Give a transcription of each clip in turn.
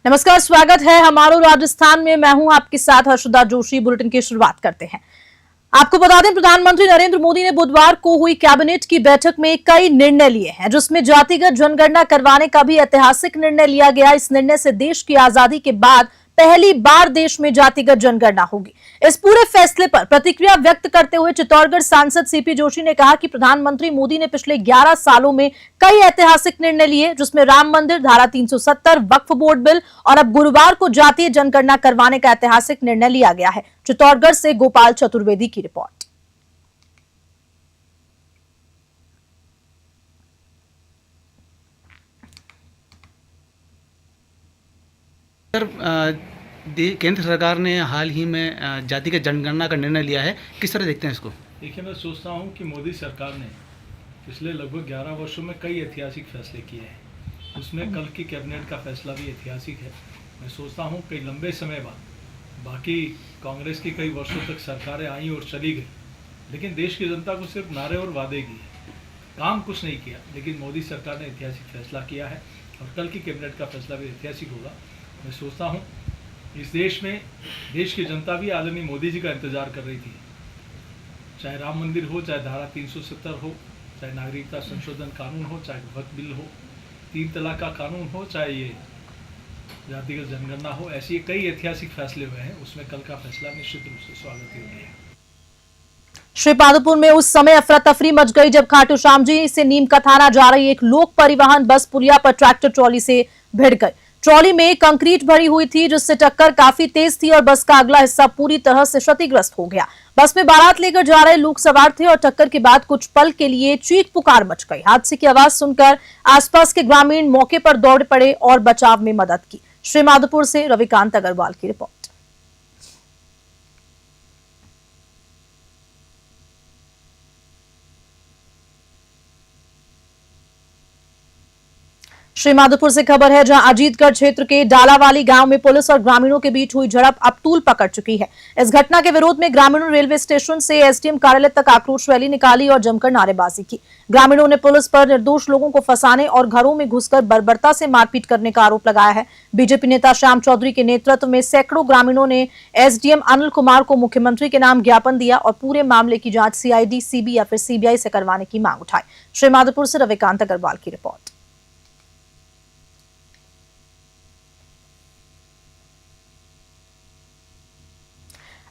नमस्कार, स्वागत है हमारो राजस्थान में। मैं हूं आपके साथ हर्षदा जोशी। बुलेटिन की शुरुआत करते हैं। आपको बता दें, प्रधानमंत्री नरेंद्र मोदी ने बुधवार को हुई कैबिनेट की बैठक में कई निर्णय लिए हैं, जिसमें जातिगत जनगणना करवाने का भी ऐतिहासिक निर्णय लिया गया। इस निर्णय से देश की आजादी के बाद पहली बार देश में जातिगत जनगणना होगी। इस पूरे फैसले पर प्रतिक्रिया व्यक्त करते हुए चित्तौड़गढ़ सांसद सीपी जोशी ने कहा कि प्रधानमंत्री मोदी ने पिछले 11 सालों में कई ऐतिहासिक निर्णय लिए, जिसमें राम मंदिर, धारा 370, वक्फ बोर्ड बिल और अब गुरुवार को जातीय जनगणना करवाने का ऐतिहासिक निर्णय लिया गया है। चित्तौड़गढ़ से गोपाल चतुर्वेदी की रिपोर्ट। सर, केंद्र सरकार ने हाल ही में जातिगत जनगणना का निर्णय लिया है, किस तरह देखते हैं इसको? देखिए, मैं सोचता हूँ कि मोदी सरकार ने पिछले लगभग 11 वर्षों में कई ऐतिहासिक फैसले किए हैं। उसमें कल की कैबिनेट का फैसला भी ऐतिहासिक है। मैं सोचता हूँ कि लंबे समय बाद बाकी कांग्रेस की कई वर्षों तक सरकारें आई और चली गई, लेकिन देश की जनता को सिर्फ नारे और वादे किए, काम कुछ नहीं किया। लेकिन मोदी सरकार ने ऐतिहासिक फैसला किया है और कल की कैबिनेट का फैसला भी ऐतिहासिक होगा। मैं सोचता हूँ इस देश में देश की जनता भी आदरणीय मोदी जी का इंतजार कर रही थी। चाहे राम मंदिर हो, चाहे धारा 370 हो, चाहे नागरिकता संशोधन कानून हो, चाहे वक्फ बिल हो, 3 तलाक का कानून हो, चाहे ये जातिगत जनगणना हो, ऐसे कई ऐतिहासिक फैसले हुए हैं। उसमें कल का फैसला निश्चित रूप से स्वागत योग्य है। श्रीपादपुर में उस समय अफरा तफरी मच गई जब खाटू श्याम जी से नीम का थाना जा रही एक लोक परिवहन बस पुलिया पर ट्रैक्टर ट्रॉली से भिड़ गई। ट्रॉली में कंक्रीट भरी हुई थी, जिससे टक्कर काफी तेज थी और बस का अगला हिस्सा पूरी तरह से क्षतिग्रस्त हो गया। बस में बारात लेकर जा रहे लोग सवार थे और टक्कर के बाद कुछ पल के लिए चीख पुकार मच गई। हादसे की आवाज सुनकर आसपास के ग्रामीण मौके पर दौड़ पड़े और बचाव में मदद की। श्रीमाधोपुर से रविकांत अग्रवाल की रिपोर्ट। श्रीमाधोपुर से खबर है, जहां अजीतगढ़ क्षेत्र के डालावाली गांव में पुलिस और ग्रामीणों के बीच हुई झड़प अब तूल पकड़ चुकी है। इस घटना के विरोध में ग्रामीणों रेलवे स्टेशन से एसडीएम कार्यालय तक आक्रोश रैली निकाली और जमकर नारेबाजी की। ग्रामीणों ने पुलिस पर निर्दोष लोगों को फंसाने और घरों में घुसकर बर्बरता से मारपीट करने का आरोप लगाया है। बीजेपी नेता श्याम चौधरी के नेतृत्व में सैकड़ों ग्रामीणों ने एसडीएम अनिल कुमार को मुख्यमंत्री के नाम ज्ञापन दिया और पूरे मामले की जांच सीआईडी, सीबी या फिर सीबीआई से करवाने की मांग उठाई। श्रीमाधोपुर से रविकांत अग्रवाल की रिपोर्ट।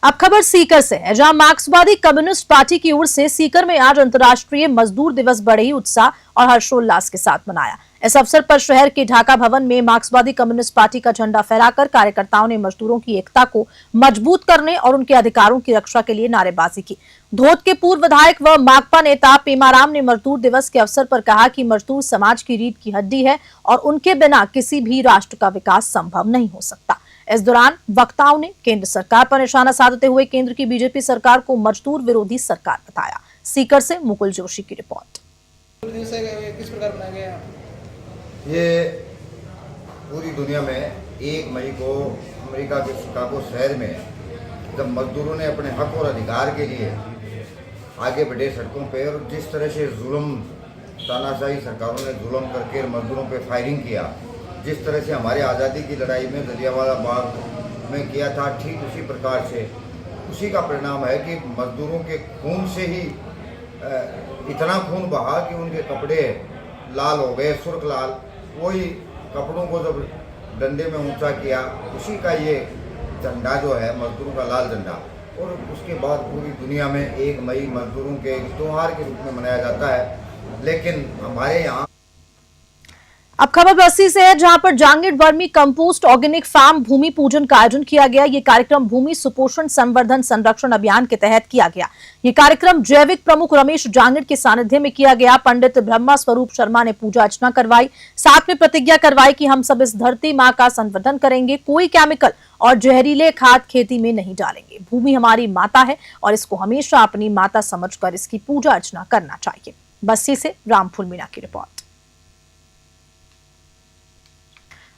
अब खबर सीकर से है, जहां मार्क्सवादी कम्युनिस्ट पार्टी की ओर से सीकर में आज अंतर्राष्ट्रीय मजदूर दिवस बड़े ही उत्साह और हर्षोल्लास के साथ मनाया। इस अवसर पर शहर के ढाका भवन में मार्क्सवादी कम्युनिस्ट पार्टी का झंडा फहराकर कार्यकर्ताओं ने मजदूरों की एकता को मजबूत करने और उनके अधिकारों की रक्षा के लिए नारेबाजी की। धोद के पूर्व विधायक व माकपा नेता पेमाराम ने मजदूर दिवस के अवसर पर कहा कि मजदूर समाज की रीढ़ की हड्डी है और उनके बिना किसी भी राष्ट्र का विकास संभव नहीं हो सकता। इस दौरान वक्ताओं ने केंद्र सरकार पर निशाना साधते हुए केंद्र की बीजेपी सरकार को मजदूर विरोधी सरकार बताया। सीकर से मुकुल जोशी की रिपोर्ट। किस प्रकार बनाया गया? ये पूरी दुनिया में 1 मई को अमेरिका के शिकागो शहर में जब मजदूरों ने अपने हक और अधिकार के लिए आगे बढ़े सड़कों पे, और जिस तरह से जुल्म तानाशाही सरकारों ने जुल्म करके मजदूरों पे फायरिंग किया, जिस तरह से हमारी आज़ादी की लड़ाई में जलियांवाला बाग में किया था, ठीक उसी प्रकार से उसी का परिणाम है कि मजदूरों के खून से ही इतना खून बहा कि उनके कपड़े लाल हो गए, सुर्ख लाल। वही कपड़ों को जब डंडे में ऊंचा किया, उसी का ये झंडा जो है मजदूरों का लाल झंडा। और उसके बाद पूरी दुनिया में 1 मई मजदूरों के एक त्योहार के रूप में मनाया जाता है। लेकिन हमारे यहाँ अब खबर बस्ती से है, जहां पर Jangid vermicompost organic farm भूमि पूजन का आयोजन किया गया। ये कार्यक्रम भूमि सुपोषण संवर्धन संरक्षण अभियान के तहत किया गया। ये कार्यक्रम जैविक प्रमुख रमेश जांगिड़ के सानिध्य में किया गया। पंडित ब्रह्मा स्वरूप शर्मा ने पूजा अर्चना करवाई, साथ में प्रतिज्ञा करवाई कि हम सब इस धरती माँ का संवर्धन करेंगे, कोई केमिकल और जहरीले खाद खेती में नहीं डालेंगे। भूमि हमारी माता है और इसको हमेशा अपनी माता समझकर इसकी पूजा अर्चना करना चाहिए। बस्ती से रामफुल मीणा की रिपोर्ट।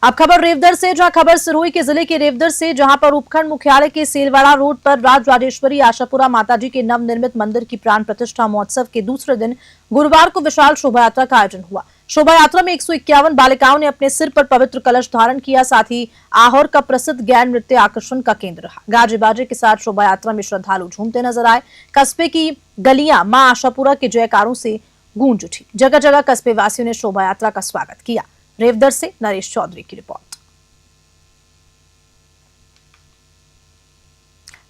अब खबर रेवदर से, जहां खबर सिरोही के जिले के रेवदर से, जहां पर उपखंड मुख्यालय के सेलवाड़ा रोड पर राजराजेश्वरी आशापुरा माताजी के नवनिर्मित मंदिर की प्राण प्रतिष्ठा महोत्सव के दूसरे दिन गुरुवार को विशाल शोभा यात्रा का आयोजन हुआ। शोभा यात्रा में 151 बालिकाओं ने अपने सिर पर पवित्र कलश धारण किया। साथ ही आहोर का प्रसिद्ध गैर नृत्य आकर्षण का केंद्र रहा। गाजे बाजे के साथ शोभा यात्रा में श्रद्धालु झूमते नजर आए। कस्बे की गलियां मां आशापुरा के जयकारों से गूंज उठी। जगह जगह कस्बे वासियों ने शोभा यात्रा का स्वागत किया। रेवदर से नरेश चौधरी की रिपोर्ट।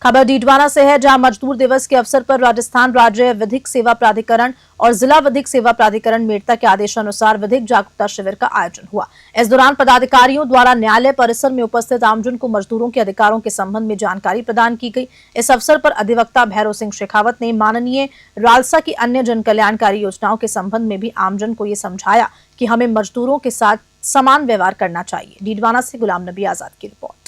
खबर डीडवाना से है, जहां मजदूर दिवस के अवसर पर राजस्थान राज्य विधिक सेवा प्राधिकरण और जिला विधिक सेवा प्राधिकरण मेड़ता के आदेशानुसार विधिक जागरूकता शिविर का आयोजन हुआ। इस दौरान पदाधिकारियों द्वारा न्यायालय परिसर में उपस्थित आमजन को मजदूरों के अधिकारों के संबंध में जानकारी प्रदान की गई। इस अवसर पर अधिवक्ता भैरव सिंह शेखावत ने माननीय रालसा की अन्य जन कल्याणकारी योजनाओं के संबंध में भी आमजन को ये समझाया कि हमें मजदूरों के साथ समान व्यवहार करना चाहिए। डीडवाना से गुलाम नबी आजाद की रिपोर्ट।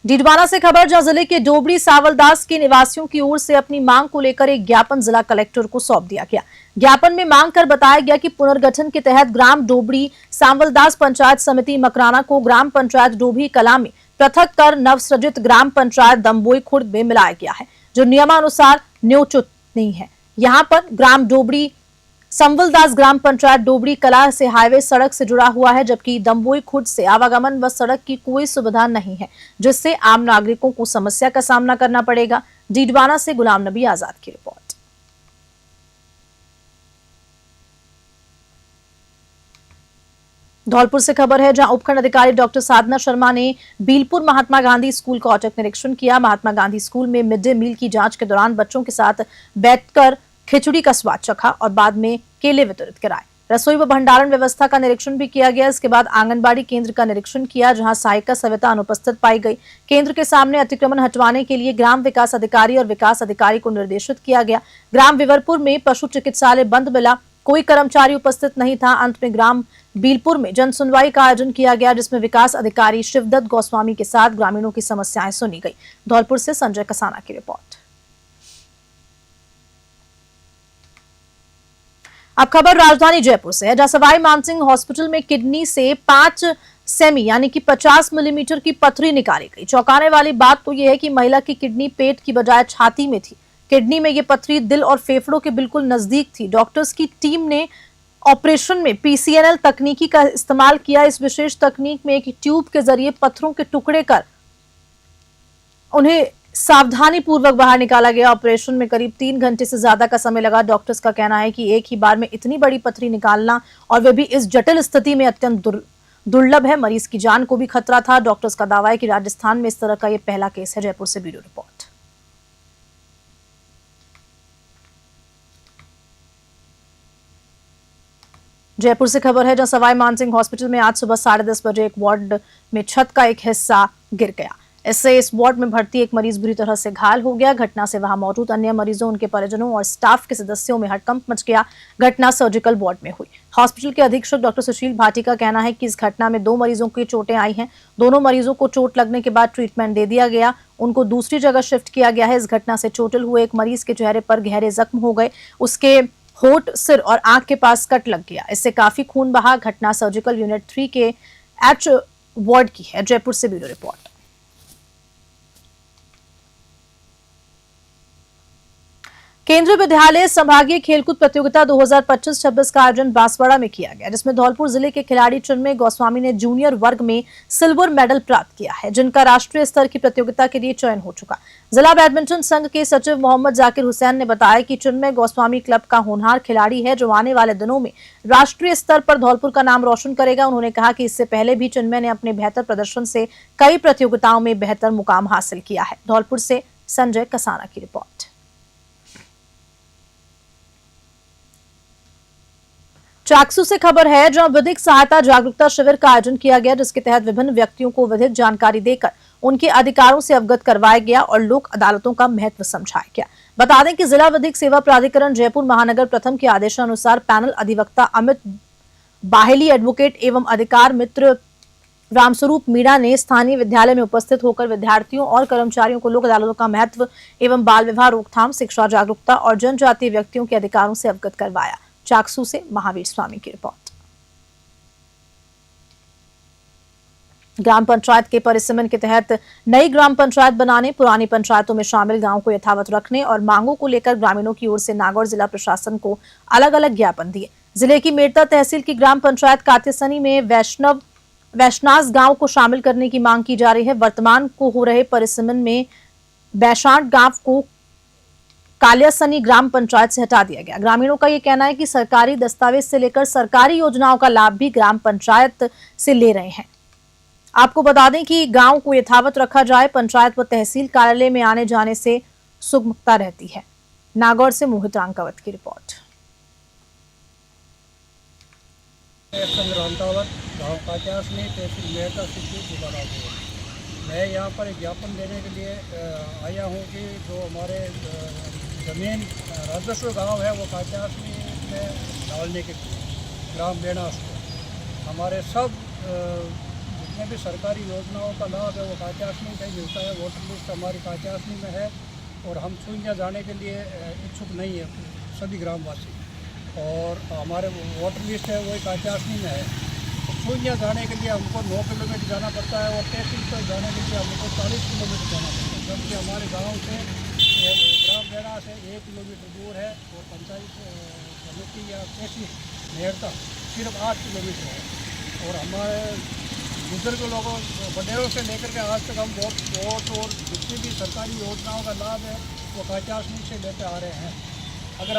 डीडवाना से खबर, जहां जिले के डोबड़ी सावलदास के निवासियों की ओर से अपनी मांग को लेकर एक ज्ञापन जिला कलेक्टर को सौंप दिया गया। ज्ञापन में मांग कर बताया गया कि पुनर्गठन के तहत ग्राम डोबड़ी सावलदास पंचायत समिति मकराना को ग्राम पंचायत डोभी कला में पृथक कर नवसृजित ग्राम पंचायत दम्बोई खुर्द में मिलाया गया है, जो नियमानुसार न्योचित नहीं है। यहाँ पर ग्राम डोबड़ी संवलदास ग्राम पंचायत डोबड़ी कला से हाईवे सड़क से जुड़ा हुआ है, जबकि दम्बोई खुर्द से आवागमन व सड़क की कोई सुविधा नहीं है, जिससे आम नागरिकों को समस्या का सामना करना पड़ेगा। डीडवाना से गुलाम नबी आजाद की रिपोर्ट। धौलपुर से खबर है, जहां उपखंड अधिकारी डॉक्टर साधना शर्मा ने बीलपुर महात्मा गांधी स्कूल का औचक निरीक्षण किया। महात्मा गांधी स्कूल में मिड डे मील की जांच के दौरान बच्चों के साथ बैठकर खिचड़ी का स्वाद चखा और बाद में केले वितरित कराए। रसोई व भंडारण व्यवस्था का निरीक्षण भी किया गया। इसके बाद आंगनबाड़ी केंद्र का निरीक्षण किया, जहां सहायिका सविता अनुपस्थित पाई गई। केंद्र के सामने अतिक्रमण हटवाने के लिए ग्राम विकास अधिकारी और विकास अधिकारी को निर्देशित किया गया। ग्राम विवरपुर में पशु चिकित्सालय बंद मिला, कोई कर्मचारी उपस्थित नहीं था। अंत में ग्राम बीलपुर में जन सुनवाई का आयोजन किया गया, जिसमें विकास अधिकारी शिवदत्त गोस्वामी के साथ ग्रामीणों की समस्याएं सुनी गई। धौलपुर से संजय कसाना की रिपोर्ट। अब खबर राजधानी जयपुर से है, जहां सवाई मानसिंह हॉस्पिटल में किडनी से 5 सेमी यानी कि 50 मिलीमीटर की पथरी निकाली गई। चौंकाने वाली बात तो यह है कि महिला की किडनी पेट की बजाय छाती में थी। किडनी में यह पथरी दिल और फेफड़ों के बिल्कुल नजदीक थी। डॉक्टर्स की टीम ने ऑपरेशन में PCNL तकनीकी का इस्तेमाल किया। इस विशेष तकनीक में एक ट्यूब के जरिए पत्थरों के टुकड़े कर उन्हें सावधानी पूर्वक बाहर निकाला गया। ऑपरेशन में करीब 3 घंटे से ज्यादा का समय लगा। डॉक्टर्स का कहना है कि एक ही बार में इतनी बड़ी पथरी निकालना और वह भी इस जटिल स्थिति में अत्यंत दुर्लभ है। मरीज की जान को भी खतरा था। डॉक्टर्स का दावा है कि राजस्थान में इस तरह का यह पहला केस है। जयपुर से ब्यूरो रिपोर्ट। जयपुर से खबर है, जहां सवाई मानसिंह हॉस्पिटल में आज सुबह 10:30 बजे एक वार्ड में छत का एक हिस्सा गिर गया। इससे इस वार्ड में भर्ती एक मरीज बुरी तरह से घायल हो गया। घटना से वहां मौजूद अन्य मरीजों, उनके परिजनों और स्टाफ के सदस्यों में हड़कंप मच गया। घटना सर्जिकल वार्ड में हुई। हॉस्पिटल के अधीक्षक डॉक्टर सुशील भाटी का कहना है कि इस घटना में 2 मरीजों की चोटें आई हैं। दोनों मरीजों को चोट लगने के बाद ट्रीटमेंट दे दिया गया, उनको दूसरी जगह शिफ्ट किया गया है। इस घटना से चोटिल हुए एक मरीज के चेहरे पर गहरे जख्म हो गए। उसके होठ, सिर और आंख के पास कट लग गया। इससे काफी खून बहा। घटना सर्जिकल यूनिट 3 के H वार्ड की है। जयपुर से ब्यूरो रिपोर्ट। केंद्रीय विद्यालय संभागीय खेलकूद प्रतियोगिता 2025-26 का आयोजन बांसवाड़ा में किया गया, जिसमें धौलपुर जिले के खिलाड़ी चिन्मय गोस्वामी ने जूनियर वर्ग में सिल्वर मेडल प्राप्त किया है, जिनका राष्ट्रीय स्तर की प्रतियोगिता के लिए चयन हो चुका। जिला बैडमिंटन संघ के सचिव मोहम्मद जाकिर हुसैन ने बताया कि चिन्मय गोस्वामी क्लब का होनहार खिलाड़ी है, जो आने वाले दिनों में राष्ट्रीय स्तर पर धौलपुर का नाम रोशन करेगा। उन्होंने कहा कि इससे पहले भी चिन्मय ने अपने बेहतर प्रदर्शन से कई प्रतियोगिताओं में बेहतर मुकाम हासिल किया है। धौलपुर से संजय कसाना की रिपोर्ट। चाकसू से खबर है, जहां विधिक सहायता जागरूकता शिविर का आयोजन किया गया, जिसके तहत विभिन्न व्यक्तियों को विधिक जानकारी देकर उनके अधिकारों से अवगत करवाया गया और लोक अदालतों का महत्व समझाया गया। बता दें कि जिला विधिक सेवा प्राधिकरण जयपुर महानगर प्रथम के आदेशानुसार पैनल अधिवक्ता अमित बाहेली, एडवोकेट एवं अधिकार मित्र रामस्वरूप मीणा ने स्थानीय विद्यालय में उपस्थित होकर विद्यार्थियों और कर्मचारियों को लोक अदालतों का महत्व एवं बाल विवाह रोकथाम, शिक्षा जागरूकता और जनजातीय व्यक्तियों के अधिकारों से अवगत करवाया। चाकसू से महावीर स्वामी की रिपोर्ट। ग्राम पंचायत के परिसीमन के तहत नई ग्राम पंचायत बनाने, पुरानी पंचायतों में शामिल गांवों को यथावत रखने और मांगों को लेकर ग्रामीणों की ओर से नागौर जिला प्रशासन को अलग अलग ज्ञापन दिए। जिले की मेड़ता तहसील की ग्राम पंचायत कातेसनी में वैष्णास गांव को शामिल करने की मांग की जा रही है। वर्तमान को हो रहे परिसीमन में बैशांट गांव को कालियासनी ग्राम पंचायत से हटा दिया गया। ग्रामीणों का यह कहना है कि सरकारी दस्तावेज से लेकर सरकारी योजनाओं का लाभ भी ग्राम पंचायत से ले रहे हैं। आपको बता दें कि गांव को यथावत रखा जाए, पंचायत व तहसील कार्यालय में आने जाने से सुगमता रहती है। नागौर से मोहित रांकावत की रिपोर्ट। गाँव काचासनी तहसील मेड़ता सिटी बुखारापुर। मैं यहाँ पर एक ज्ञापन देने के लिए आया हूँ कि जो हमारे ज़मीन राजस्व गांव है वो काचासनी में डालने के लिए ग्राम बेणास को हमारे सब जितने भी सरकारी योजनाओं का लाभ है वो काचासनी से मिलता है। वोटर लिस्ट हमारी काचासनी में है और हम शून्य जाने के लिए इच्छुक नहीं है सभी ग्रामवासी, और हमारे वोटर लिस्ट है वही काचासनी में है। शून्य जाने के लिए हमको 9 किलोमीटर जाना पड़ता है और तहसील पर जाने के लिए हमको 40 किलोमीटर जाना पड़ता है, जबकि हमारे गांव से ग्राम बेड़ा से 1 किलोमीटर दूर है और पंचायत समिति या तहसील मेड़ता सिर्फ 8 किलोमीटर है। और हमारे बुजुर्ग लोगों वडेरों से लेकर के आज तक हम वोट और जितनी भी सरकारी योजनाओं का लाभ है वो काचासनी से लेते आ रहे हैं। अगर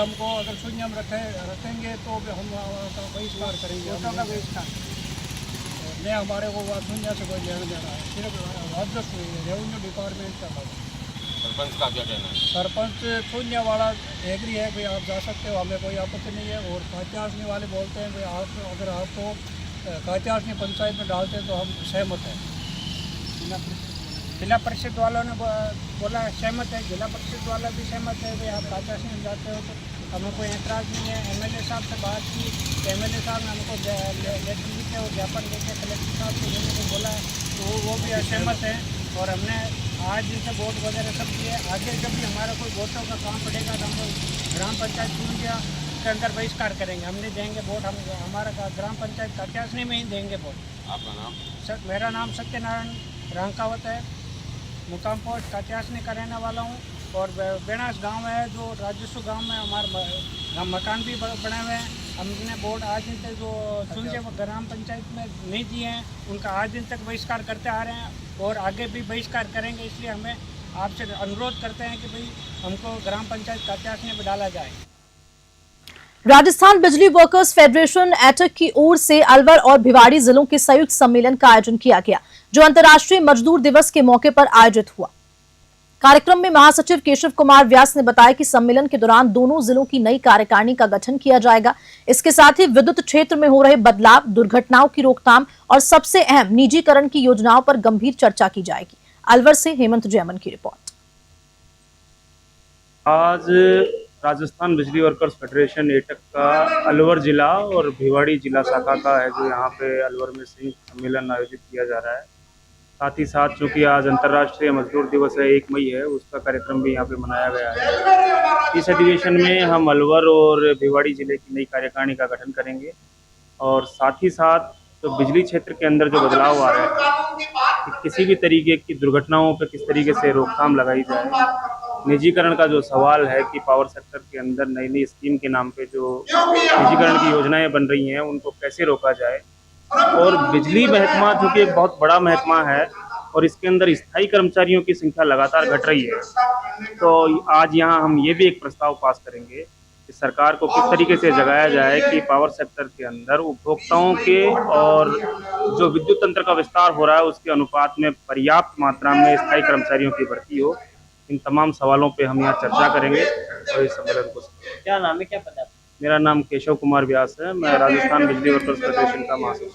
शून्य हम रखेंगे तो हम बहिष्कार करेंगे। नहीं, हमारे को शून्य से कोई लेना देना है, सिर्फ राजस्व रेवेन्यू डिपार्टमेंट का लाभ। सरपंच का क्या कहना है? सरपंच शून्य वाला एग्री है कि आप जा सकते हो, हमें कोई आपत्ति नहीं है। और काचासनी वाले बोलते हैं कि आप अगर आपको काचासनी पंचायत में डालते हैं तो हम सहमत हैं। जिला परिषद वालों ने बोला सहमत है, जिला परिषद वाला भी सहमत है कि आप काचासनी में जाते हो तो हमें कोई ऐतराज़ नहीं है। एमएलए साहब से बात की तो एमएलए साहब ने हमको लेटर लिखे और ज्ञापन लेके कलेक्टर साहब को देने को बोला है, तो वो भी असहमत है। और हमने आज जैसे वोट वगैरह सब दिए, आगे जब भी हमारा कोई वोटों का काम पड़ेगा तो हम ग्राम पंचायत चुन के अंदर बहिष्कार करेंगे। हम नहीं देंगे वोट, हम हमारा ग्राम पंचायत काचासनी में ही देंगे वोट। आपका नाम? मेरा नाम सत्यनारायण रांकावत है, मुकाम पोस्ट काचासनी का रहने वाला हूँ। और बेणास गांव है जो राजस्व गांव में हमारे मकान भी बने हुए हैं। हमने वोट आज दिन तक जो सुनजे ग्राम पंचायत में नहीं दिए हैं उनका आज दिन तक बहिष्कार करते आ रहे हैं और आगे भी बहिष्कार करेंगे। इसलिए हमें आपसे अनुरोध करते हैं कि भाई हमको ग्राम पंचायत काचासनी में डाला जाए। राजस्थान बिजली वर्कर्स फेडरेशन एटक की ओर से अलवर और भिवाड़ी जिलों के संयुक्त सम्मेलन का आयोजन किया गया, जो अंतर्राष्ट्रीय मजदूर दिवस के मौके पर आयोजित हुआ। कार्यक्रम में महासचिव केशव कुमार व्यास ने बताया कि सम्मेलन के दौरान दोनों जिलों की नई कार्यकारिणी का गठन किया जाएगा। इसके साथ ही विद्युत क्षेत्र में हो रहे बदलाव, दुर्घटनाओं की रोकथाम और सबसे अहम निजीकरण की योजनाओं पर गंभीर चर्चा की जाएगी। अलवर से हेमंत जयमन की रिपोर्ट। आज राजस्थान बिजली वर्कर्स फेडरेशन एटक का अलवर जिला और भिवाड़ी जिला शाखा का है जो यहाँ पे अलवर में संयुक्त सम्मेलन आयोजित किया जा रहा है। साथ ही साथ चूँकि आज अंतर्राष्ट्रीय मजदूर दिवस है, 1 मई है, उसका कार्यक्रम भी यहाँ पे मनाया गया है। इस अधिवेशन में हम अलवर और भिवाड़ी जिले की नई कार्यकारिणी का गठन करेंगे और साथ ही साथ तो बिजली क्षेत्र के अंदर जो बदलाव आ रहे हैं कि किसी भी तरीके की दुर्घटनाओं पर किस तरीके से रोकथाम लगाई जाए, निजीकरण का जो सवाल है कि पावर सेक्टर के अंदर नई नई स्कीम के नाम पे जो निजीकरण की योजनाएं बन रही हैं उनको कैसे रोका जाए, और बिजली महकमा जो कि एक बहुत बड़ा महकमा है और इसके अंदर स्थायी कर्मचारियों की संख्या लगातार घट रही है, तो आज यहाँ हम ये भी एक प्रस्ताव पास करेंगे कि सरकार को किस तरीके से जगाया जाए कि पावर सेक्टर के अंदर उपभोक्ताओं के और जो विद्युत तंत्र का विस्तार हो रहा है उसके अनुपात में पर्याप्त मात्रा में स्थायी कर्मचारियों की भर्ती हो। इन तमाम सवालों पे हम यहाँ चर्चा करेंगे और इस सम्मेलन को। क्या नाम है, क्या पता? मेरा नाम केशव कुमार व्यास है, मैं राजस्थान बिजली वर्कर्स फेडरेशन का महासचिव।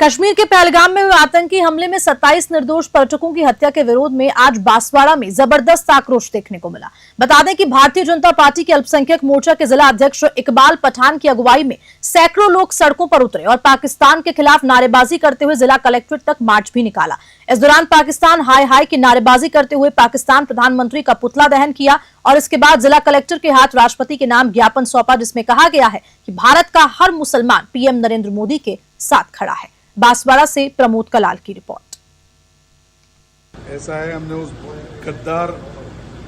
कश्मीर के पहलगाम में हुए आतंकी हमले में 27 निर्दोष पर्यटकों की हत्या के विरोध में आज बांसवाड़ा में जबरदस्त आक्रोश देखने को मिला। बता दें कि भारतीय जनता पार्टी के अल्पसंख्यक मोर्चा के जिला अध्यक्ष इकबाल पठान की अगुवाई में सैकड़ों लोग सड़कों पर उतरे और पाकिस्तान के खिलाफ नारेबाजी करते हुए जिला कलेक्ट्रेट तक मार्च भी निकाला। इस दौरान पाकिस्तान हाय हाय की नारेबाजी करते हुए पाकिस्तान प्रधानमंत्री का पुतला दहन किया और इसके बाद जिला कलेक्टर के हाथ राष्ट्रपति के नाम ज्ञापन सौंपा, जिसमें कहा गया है कि भारत का हर मुसलमान पीएम नरेंद्र मोदी के साथ खड़ा है। बांसवाड़ा से प्रमोद कलाल की रिपोर्ट। ऐसा है, हमने उस गद्दार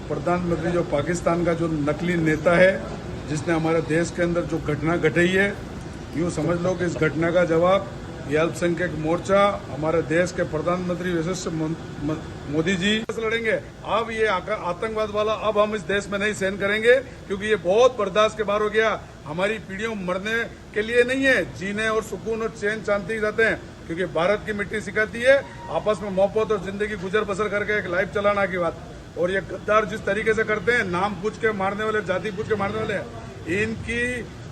प्रधानमंत्री जो पाकिस्तान का जो नकली नेता है, जिसने हमारे देश के अंदर जो घटना घटाई है, यूँ समझ लो कि इस घटना का जवाब ये अल्पसंख्यक मोर्चा हमारे देश के प्रधानमंत्री यशस्वी मोदी जी लड़ेंगे। अब ये आतंकवाद वाला अब हम इस देश में नहीं सहन करेंगे, क्योंकि ये बहुत बर्दाश्त के बाहर हो गया। हमारी पीढ़ियों मरने के लिए नहीं है, जीने और सुकून और चैन शांति चाहते हैं, क्योंकि भारत की मिट्टी सिखाती है आपस में मोहब्बत और जिंदगी गुजर बसर करके एक लाइफ चलाना की बात। और ये गद्दार जिस तरीके से करते हैं, नाम पूछ के मारने वाले, जाति पूछ के मारने वाले, इनकी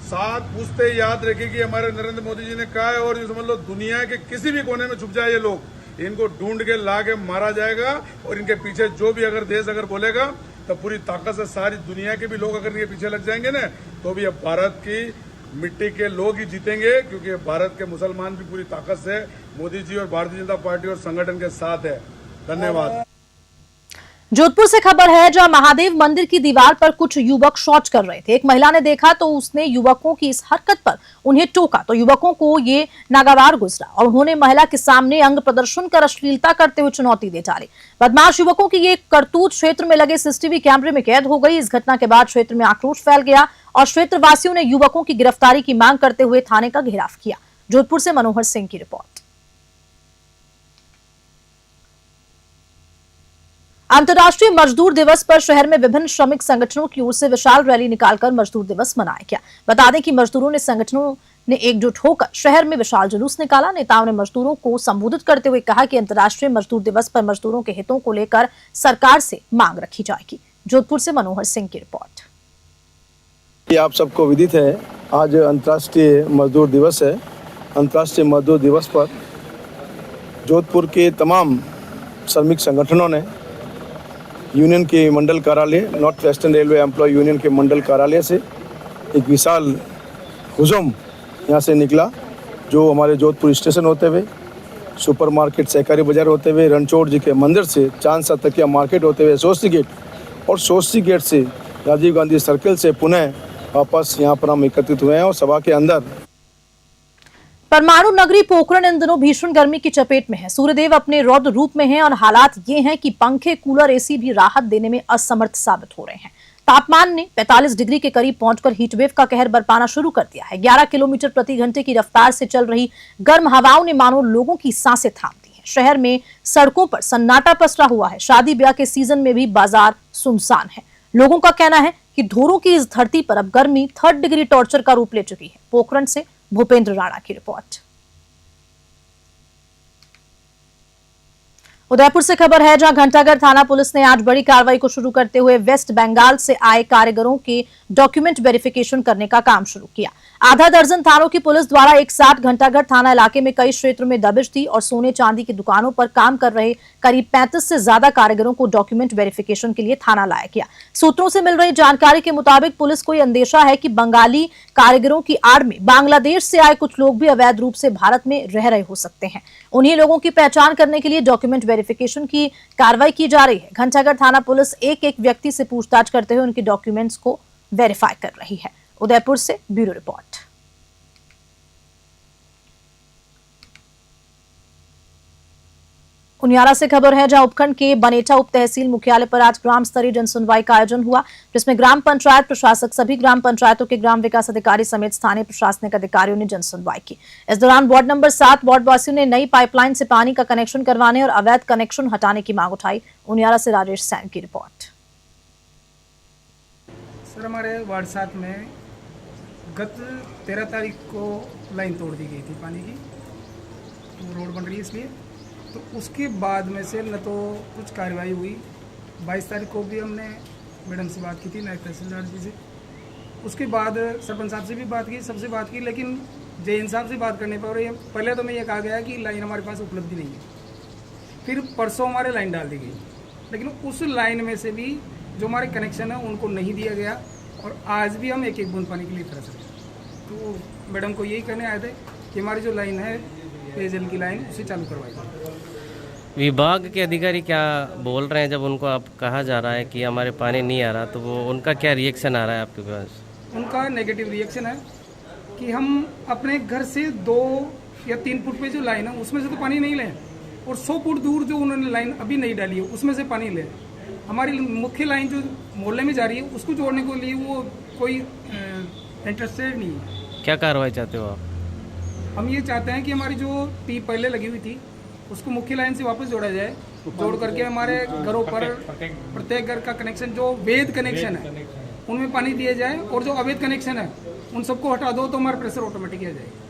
साथ पूछते याद रखेगी हमारे नरेंद्र मोदी जी ने कहा है। और ये समझ लो दुनिया के किसी भी कोने में छुप जाए ये लोग, इनको ढूंढ के ला के मारा जाएगा। और इनके पीछे जो भी अगर देश अगर बोलेगा तो पूरी ताकत से सारी दुनिया के भी लोग अगर इनके पीछे लग जाएंगे ना, तो भी अब भारत की मिट्टी के लोग ही जीतेंगे, क्योंकि भारत के मुसलमान भी पूरी ताकत से मोदी जी और भारतीय जनता पार्टी और संगठन के साथ है। धन्यवाद। जोधपुर से खबर है, जहां महादेव मंदिर की दीवार पर कुछ युवक शौच कर रहे थे। एक महिला ने देखा तो उसने युवकों की इस हरकत पर उन्हें टोका तो युवकों को ये नागवार गुजरा और उन्होंने महिला के सामने अंग प्रदर्शन कर अश्लीलता करते हुए चुनौती दे डाली। बदमाश युवकों की ये करतूत क्षेत्र में लगे सीसीटीवी कैमरे में कैद हो गई। इस घटना के बाद क्षेत्र में आक्रोश फैल गया और क्षेत्रवासियों ने युवकों की गिरफ्तारी की मांग करते हुए थाने का घेराव किया। जोधपुर से मनोहर सिंह की रिपोर्ट। अंतर्राष्ट्रीय मजदूर दिवस पर शहर में विभिन्न श्रमिक संगठनों की ओर से विशाल रैली निकालकर मजदूर दिवस मनाया गया। बता दें कि मजदूरों ने संगठनों ने एकजुट होकर शहर में विशाल जुलूस निकाला। नेताओं ने मजदूरों को संबोधित करते हुए कहा कि अंतर्राष्ट्रीय मजदूर दिवस पर मजदूरों के हितों को लेकर सरकार से मांग रखी जाएगी। जोधपुर से मनोहर सिंह की रिपोर्ट। आप सबको विदित है, आज अंतर्राष्ट्रीय मजदूर दिवस है। अंतर्राष्ट्रीय मजदूर दिवस पर जोधपुर के तमाम श्रमिक संगठनों ने यूनियन के मंडल कार्यालय, north western railway employ union के मंडल कार्यालय से एक विशाल हुजूम यहाँ से निकला, जो हमारे जोधपुर स्टेशन होते हुए, सुपरमार्केट सहकारी बाजार होते हुए, रणछोड़ जी के मंदिर से चांदसा तकिया मार्केट होते हुए सोस्ती गेट और सोस्ती गेट से राजीव गांधी सर्कल से पुनः वापस यहाँ पर हम एकत्रित हुए हैं। और सभा के अंदर परमाणु नगरी पोखरण इन दिनों भीषण गर्मी की चपेट में है। सूर्यदेव अपने रौद्र रूप में हैं और हालात ये हैं कि पंखे, कूलर, एसी भी राहत देने में असमर्थ साबित हो रहे हैं। तापमान ने 45 डिग्री के करीब पहुंचकर हीटवेव का कहर बरपाना शुरू कर दिया है। 11 किलोमीटर प्रति घंटे की रफ्तार से चल रही गर्म हवाओं ने मानो लोगों की सांसें थाम दी हैं। शहर में सड़कों पर सन्नाटा पसरा हुआ है। शादी ब्याह के सीजन में भी बाजार सुनसान है। लोगों का कहना है कि धोरों की इस धरती पर अब गर्मी 3rd डिग्री टॉर्चर का रूप ले चुकी है। पोखरण से भूपेंद्र राणा की रिपोर्ट। उदयपुर से खबर है, जहां घंटाघर थाना पुलिस ने आज बड़ी कार्रवाई को शुरू करते हुए वेस्ट बंगाल से आए कारीगरों के डॉक्यूमेंट वेरिफिकेशन करने का काम शुरू किया। आधा दर्जन थानों की पुलिस द्वारा एक साथ घंटाघर थाना इलाके में कई क्षेत्रों में दबिश दी और सोने चांदी की दुकानों पर काम कर रहे करीब 35 से ज्यादा कारीगरों को डॉक्यूमेंट वेरिफिकेशन के लिए थाना लाया गया। सूत्रों से मिल रही जानकारी के मुताबिक पुलिस को यह अंदेशा है कि बंगाली कारीगरों की आड़ में बांग्लादेश से आए कुछ लोग भी अवैध रूप से भारत में रह रहे हो सकते हैं। उन्हीं लोगों की पहचान करने के लिए डॉक्यूमेंट वेरिफिकेशन की कार्रवाई की जा रही है। घंटाघर थाना पुलिस एक एक व्यक्ति से पूछताछ करते हुए उनके डॉक्यूमेंट्स को वेरीफाई कर रही है। उदयपुर से ब्यूरो रिपोर्ट। उनियारा से खबर है, जहां उपखंड के बनेटा उप तहसील मुख्यालय पर आज ग्राम स्तरीय जनसुनवाई का आयोजन हुआ, जिसमें ग्राम पंचायत प्रशासक, सभी ग्राम पंचायतों के ग्राम विकास अधिकारी समेत स्थानीय प्रशासनिक अधिकारियों ने जनसुनवाई की। इस दौरान वार्ड नंबर 7 वार्ड वासियों ने नई पाइपलाइन से पानी का कनेक्शन करवाने और अवैध कनेक्शन हटाने की मांग उठाई। उनियारा से राजेश सैन की रिपोर्ट। सर, हमारे वार्ड 7 में गत 13 तारीख को लाइन तोड़ दी गई थी पानी की, तो रोड बन रही है इसलिए, तो उसके बाद में से न तो कुछ कार्रवाई हुई। 22 तारीख को भी हमने मैडम से बात की थी, नायब तहसीलदार जी से। उसके बाद सरपंच साहब से भी बात की, सबसे बात की, लेकिन जे इंसाफ से बात करने पर पहले तो मैं ये कहा गया कि लाइन हमारे पास उपलब्ध नहीं है, फिर परसों हमारे लाइन डाल दी गई, लेकिन उस लाइन में से भी जो हमारे कनेक्शन है उनको नहीं दिया गया और आज भी हम एक एक बूंद पानी के लिए तरस रहे हैं। तो मैडम को यही कहने आए थे कि हमारी जो लाइन है पेयजल की लाइन उसे चालू करवाई जाए। विभाग के अधिकारी क्या बोल रहे हैं जब उनको आप कहा जा रहा है कि हमारे पानी नहीं आ रहा, तो वो उनका क्या रिएक्शन आ रहा है आपके पास? उनका नेगेटिव रिएक्शन है कि हम अपने घर से 2 या 3 फुट पे जो लाइन है उसमें से तो पानी नहीं लें और 100 फुट दूर जो उन्होंने लाइन अभी नहीं डाली है उसमें से पानी लें। हमारी मुख्य लाइन जो मोहल्ले में जा रही है उसको जोड़ने के लिए वो कोई इंटरेस्टेड नहीं है। क्या कार्रवाई चाहते हो आप? हम ये चाहते हैं कि हमारी जो टी पहले लगी हुई थी उसको मुख्य लाइन से वापस जोड़ा जाए, जोड़ करके हमारे घरों पर प्रत्येक घर का कनेक्शन जो वैध कनेक्शन है उनमें पानी दिया जाए और जो अवैध कनेक्शन है उन सबको हटा दो तो हमारा प्रेशर ऑटोमेटिक आ जाएगा।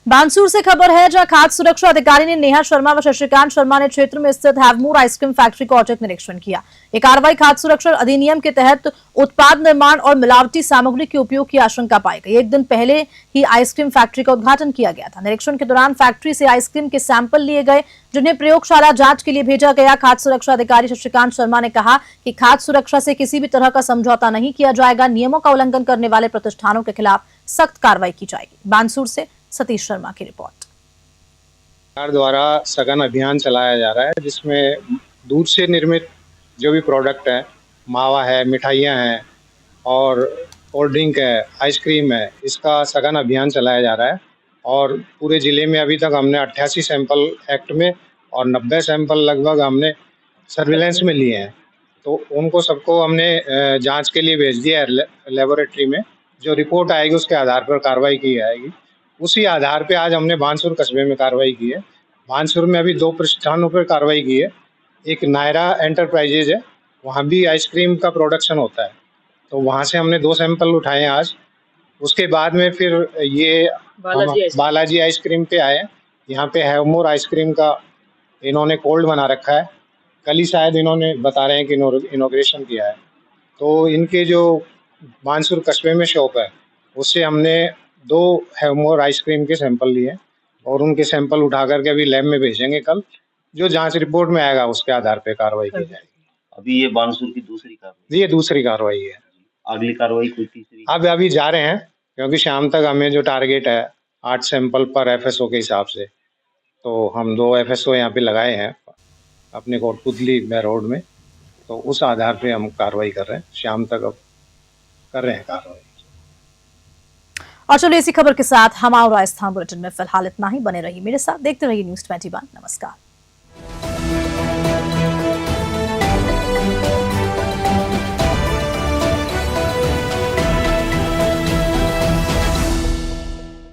बानसूर से खबर है जहां खाद्य सुरक्षा अधिकारी ने नेहा शर्मा व शशिकांत शर्मा ने क्षेत्र में स्थित हैवमोर आइसक्रीम फैक्ट्री का औचक निरीक्षण किया। ये कार्रवाई खाद्य सुरक्षा अधिनियम के तहत उत्पाद निर्माण और मिलावटी सामग्री के उपयोग की आशंका पाई गई। एक दिन पहले ही आइसक्रीम फैक्ट्री का उद्घाटन किया गया था। निरीक्षण के दौरान फैक्ट्री से आइसक्रीम के सैंपल लिए गए जिन्हें प्रयोगशाला जांच के लिए भेजा गया। खाद्य सुरक्षा अधिकारी शशिकांत शर्मा ने कहा कि खाद्य सुरक्षा से किसी भी तरह का समझौता नहीं किया जाएगा। नियमों का उल्लंघन करने वाले प्रतिष्ठानों के खिलाफ सख्त कार्रवाई की जाएगी। बानसूर से सतीश शर्मा की रिपोर्ट। सरकार द्वारा सघन अभियान चलाया जा रहा है जिसमें दूध से निर्मित जो भी प्रोडक्ट है, मावा है, मिठाइयाँ हैं और कोल्ड ड्रिंक है, आइसक्रीम है, इसका सघन अभियान चलाया जा रहा है। और पूरे ज़िले में अभी तक हमने 88 सैंपल एक्ट में और 90 सैंपल लगभग हमने सर्विलेंस में लिए हैं। तो उनको सबको हमने जांच के लिए भेज दिया है लेबोरेटरी में। जो रिपोर्ट आएगी उसके आधार पर कार्रवाई की जाएगी। उसी आधार पे आज हमने बानसूर कस्बे में कार्रवाई की है। बानसूर में अभी 2 प्रतिष्ठानों पर कार्रवाई की है। एक नायरा एंटरप्राइजेज है, वहाँ भी आइसक्रीम का प्रोडक्शन होता है, तो वहाँ से हमने 2 सैंपल उठाए हैं आज। उसके बाद में फिर ये बालाजी आइसक्रीम पे आए। यहाँ पे हैवमोर आइसक्रीम का इन्होंने कोल्ड बना रखा है, कल ही शायद इन्होंने बता रहे हैं कि इनॉग्रेशन किया है। तो इनके जो बानसूर कस्बे में शॉप है उससे हमने 2 हैवमोर आइसक्रीम के सैंपल लिए और उनके सैंपल उठा करके अभी लैब में भेजेंगे। कल जो जांच रिपोर्ट में आएगा उसके आधार पे कार्रवाई की जाएगी। अभी ये बानसूर की दूसरी कार्रवाई? ये दूसरी कार्रवाई है। अगली कार्रवाई कोई तीसरी? अब अभी जा रहे हैं क्योंकि शाम तक हमें जो टारगेट है 8 सैंपल पर FSO के हिसाब से, तो हम 2 FSO यहाँ पे लगाए हैं अपने कोटपुतली रोड में, तो उस आधार पे हम कार्रवाई कर रहे हैं। शाम तक अब कर रहे हैं कार्रवाई। और चलिए इसी खबर के साथ हमारा राजस्थान बुलेटिन में फिलहाल इतना ही। बने रहिए मेरे साथ, देखते रहिए News 21। नमस्कार।